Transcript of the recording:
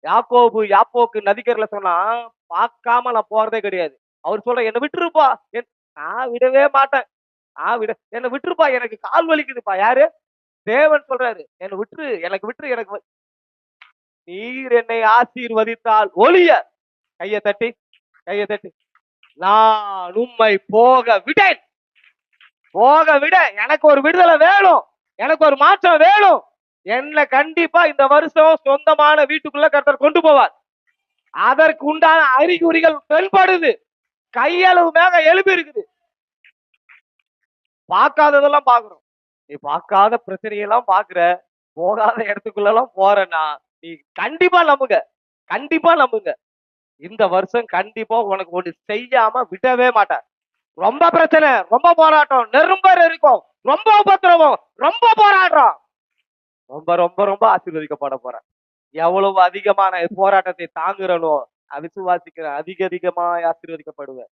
யாக்கோபு யாப்போக்கு நதிக்கரையில சொன்னா பார்க்காம நான் போறதே கிடையாது. அவர் சொல்ற என்ன விட்டுருப்பா. நான் விடவே மாட்டேன். என்ன விட்டுருப்பா, எனக்கு கால் வலிக்குதுப்பா. யாரு? தேவன் சொல்றாரு, என்ன விட்டுரு, எனக்கு விட்டுரு, நீர் என்னை ஆசீர்வதித்தால் ஒழிய, கையை தட்டி, கையை தட்டி, நான் உம்மை போக விடேன். போக விட. எனக்கு ஒரு விடுதலை வேணும், எனக்கு ஒரு மாற்றம் வேணும். என்ன கண்டிப்பா இந்த வருஷம் சொந்தமான வீட்டுக்குள்ள கர்த்தர் கொண்டு போவார். அதற்கு உண்டான அறிகுறிகள் தென்படுது. கையளவு மேக எழுப்பி இருக்குது. பார்க்காததெல்லாம் பாக்குறோம். நீ பார்க்காத பிரச்சனையெல்லாம் பாக்குற, போகாத இடத்துக்குள்ள எல்லாம் போறேன்னா நீ கண்டிப்பா நம்புங்க, கண்டிப்பா நம்புங்க. இந்த வருஷம் கண்டிப்பா உனக்கு ஒண்ணு செய்யாம விடவே மாட்டார். ரொம்ப பிரச்சனை, ரொம்ப போராட்டம், நெரும்பர் இருக்கும், ரொம்ப உபத்திரவம், ரொம்ப போராடுறோம், ரொம்ப ரொம்ப ரொம்ப ஆசீர்வதிக்கப்பட போறேன். எவ்வளவு அதிகமான போராட்டத்தை தாங்குறனோ விசுவாசிக்கிறேன், அதிக அதிகமா ஆசீர்வதிக்கப்படுவேன்.